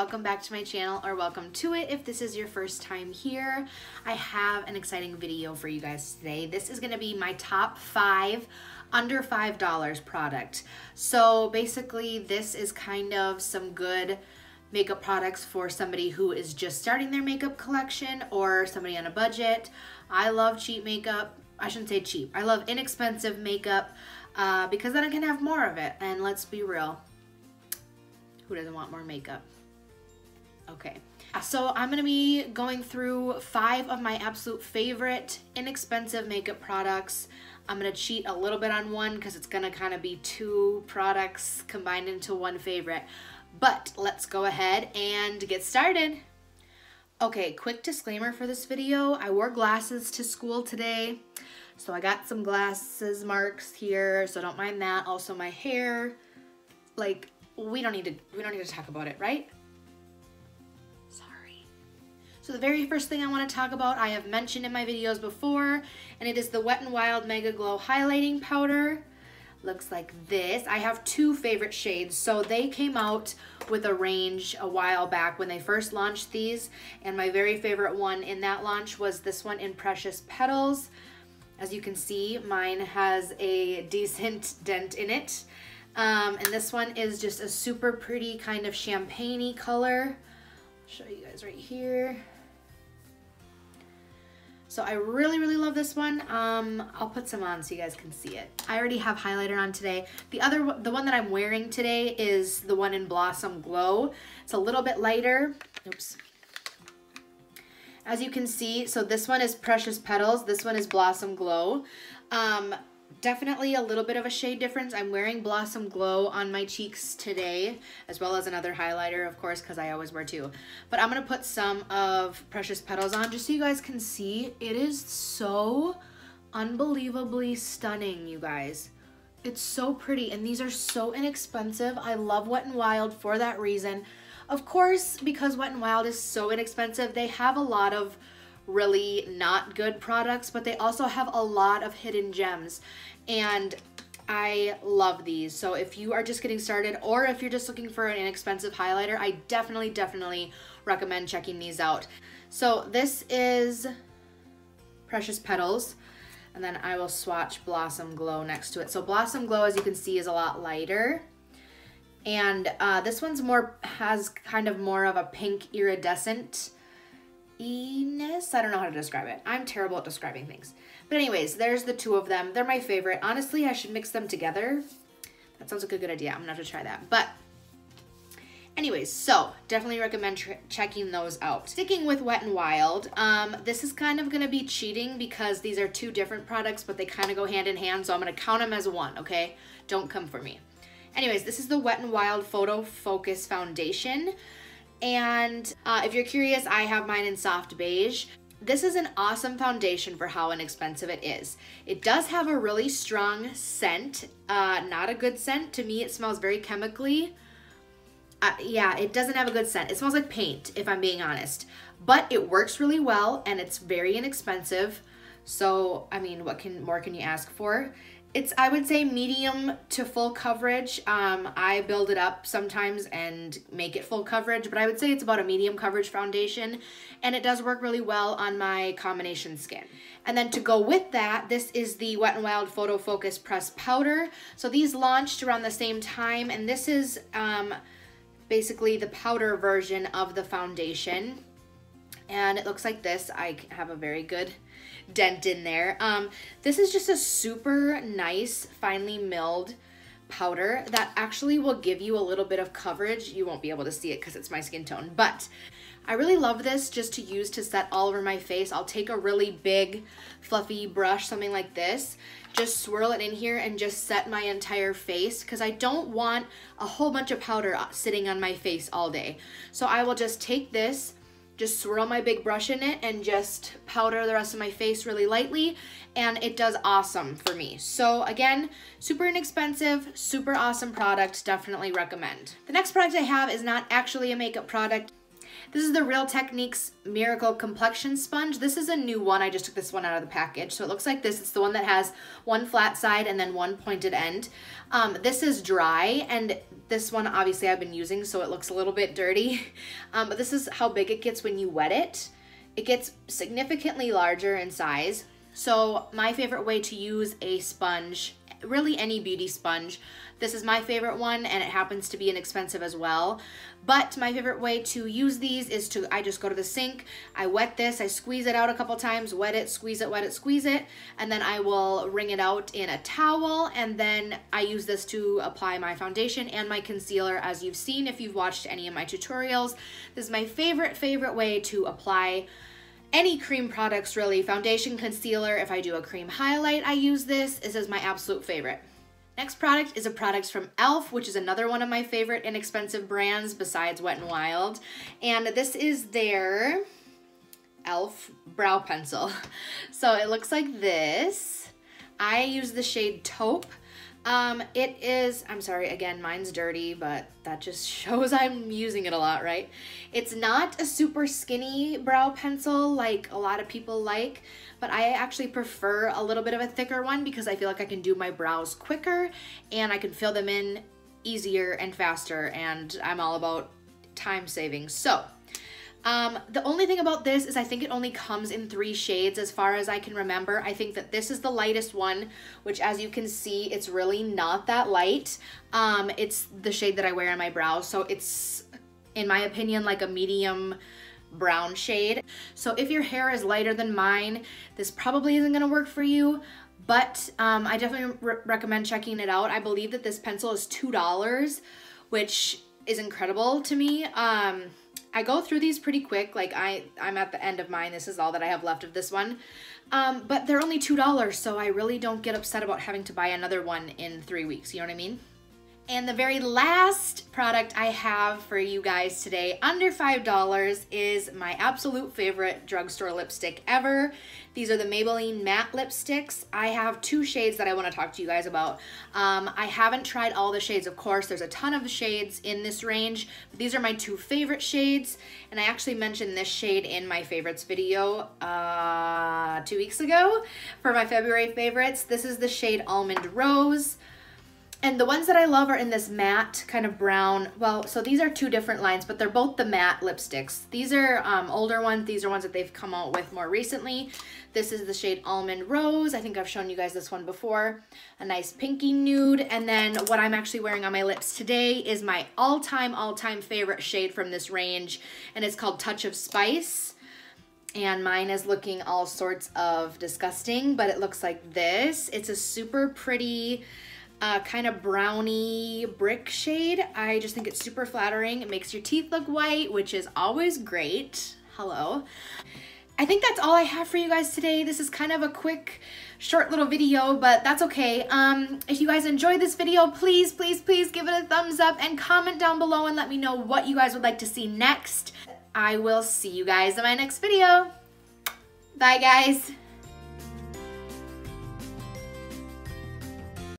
welcome back to my channel, or welcome to it if this is your first time here. I have an exciting video for you guys today. This is gonna be my top 5 under $5 product. So basically this is kind of some good makeup products for somebody who is just starting their makeup collection or somebody on a budget. I love cheap makeup. I shouldn't say cheap. I love inexpensive makeup because then I can have more of it. And let's be real, who doesn't want more makeup? Okay, so I'm gonna be going through 5 of my absolute favorite inexpensive makeup products. I'm gonna cheat a little bit on one because it's gonna kind of be 2 products combined into one favorite. But let's go ahead and get started. Okay, quick disclaimer for this video. I wore glasses to school today, so I got some glasses marks here, so don't mind that. Also my hair, like, we don't need to talk about it, right? Sorry. So the very first thing I want to talk about, I have mentioned in my videos before, and it is the Wet n Wild MegaGlow highlighting powder. Looks like this. I have 2 favorite shades. So they came out with a range a while back when they first launched these, and my very favorite one in that launch was this one in Precious Petals. As you can see, mine has a decent dent in it. And this one is just a super pretty kind of champagne-y color. I'll show you guys right here. So I really, really love this one. I'll put some on so you guys can see it. I already have highlighter on today. The one that I'm wearing today is the one in Blossom Glow. It's a little bit lighter. Oops. As you can see, so this one is Precious Petals. This one is Blossom Glow. Definitely a little bit of a shade difference. I'm wearing Blossom Glow on my cheeks today, as well as another highlighter, of course, because I always wear 2. But I'm going to put some of Precious Petals on just so you guys can see. It is so unbelievably stunning, you guys. It's so pretty, and these are so inexpensive. I love Wet n Wild for that reason. Of course, because Wet n Wild is so inexpensive, they have a lot of really not good products, but they also have a lot of hidden gems, and I love these. So if you are just getting started, or if you're just looking for an inexpensive highlighter, I definitely recommend checking these out. So this is Precious Petals, and then I will swatch Blossom Glow next to it. So Blossom Glow, as you can see, is a lot lighter, and this one's has kind of more of a pink iridescent E-ness. I don't know how to describe it. I'm terrible at describing things. But anyways, there's the 2 of them. They're my favorite. Honestly, I should mix them together. That sounds like a good idea. I'm gonna have to try that. But anyways, so definitely recommend checking those out. Sticking with Wet n Wild, this is kind of gonna be cheating because these are 2 different products, but they kind of go hand in hand, so I'm gonna count them as one, okay? Don't come for me. Anyways, this is the Wet n Wild Photo Focus Foundation. And if you're curious, I have mine in soft beige. This is an awesome foundation for how inexpensive it is. It does have a really strong scent, not a good scent. To me, it smells very chemically. Yeah, it doesn't have a good scent. It smells like paint, if I'm being honest. But it works really well, and it's very inexpensive. So, I mean, what more can you ask for? It's, I would say, medium to full coverage. I build it up sometimes and make it full coverage, but I would say it's about a medium coverage foundation, and it does work really well on my combination skin. And then to go with that, this is the Wet n Wild Photo Focus Press Powder. So these launched around the same time, and this is basically the powder version of the foundation. And it looks like this. I have a very good dent in there. This is just a super nice, finely milled powder that actually will give you a little bit of coverage. You won't be able to see it because it's my skin tone, but I really love this just to use to set all over my face. I'll take a really big, fluffy brush, something like this, just swirl it in here and just set my entire face because I don't want a whole bunch of powder sitting on my face all day. So I will just take this, just swirl my big brush in it, and just powder the rest of my face really lightly, and it does awesome for me. So again, super inexpensive, super awesome product, definitely recommend. The next product I have is not actually a makeup product. This is the Real Techniques Miracle Complexion Sponge. This is a new one. I just took this one out of the package. So it looks like this. It's the one that has one flat side and then one pointed end. This is dry, and this one obviously I've been using, so it looks a little bit dirty. But this is how big it gets when you wet it. It gets significantly larger in size. So my favorite way to use a sponge, really any beauty sponge, this is my favorite one, and it happens to be inexpensive as well. But my favorite way to use these is I just go to the sink, I wet this, I squeeze it out a couple times, wet it, squeeze it, wet it, squeeze it, and then I will wring it out in a towel, and then I use this to apply my foundation and my concealer, as you've seen if you've watched any of my tutorials. This is my favorite way to apply any cream products, really. Foundation, concealer. If I do a cream highlight, I use this. This is my absolute favorite. Next product is a product from E.L.F, which is another one of my favorite inexpensive brands besides Wet n Wild. And this is their E.L.F brow pencil. So it looks like this. I use the shade Taupe. It is, I'm sorry, again, mine's dirty, but that just shows I'm using it a lot, right? It's not a super skinny brow pencil like a lot of people like, but I actually prefer a little bit of a thicker one because I feel like I can do my brows quicker and I can fill them in easier and faster, and I'm all about time saving. So, the only thing about this is I think it only comes in 3 shades as far as I can remember. I think that this is the lightest one, which as you can see, it's really not that light. It's the shade that I wear on my brows, so it's, in my opinion, like a medium brown shade. So if your hair is lighter than mine, this probably isn't gonna work for you, but I definitely recommend checking it out. I believe that this pencil is $2, which is incredible to me. I go through these pretty quick, like I'm at the end of mine. This is all that I have left of this one. But they're only $2, so I really don't get upset about having to buy another one in 3 weeks, you know what I mean? And the very last product I have for you guys today, under $5, is my absolute favorite drugstore lipstick ever. These are the Maybelline matte lipsticks. I have 2 shades that I want to talk to you guys about. I haven't tried all the shades, of course. There's a ton of shades in this range, but these are my 2 favorite shades. And I actually mentioned this shade in my favorites video 2 weeks ago for my February favorites. This is the shade Almond Rose. And the ones that I love are in this matte kind of brown. Well, so these are 2 different lines, but they're both the matte lipsticks. These are older ones. These are ones that they've come out with more recently. This is the shade Almond Rose. I think I've shown you guys this one before. A nice pinky nude. And then what I'm actually wearing on my lips today is my all-time favorite shade from this range. And it's called Touch of Spice. And mine is looking all sorts of disgusting, but it looks like this. It's a super pretty, kind of browny brick shade. I just think it's super flattering. It makes your teeth look white, which is always great. Hello. I think that's all I have for you guys today. This is kind of a quick, short little video, but that's okay. If you guys enjoyed this video, please give it a thumbs up and comment down below and let me know what you guys would like to see next. I will see you guys in my next video. Bye, guys.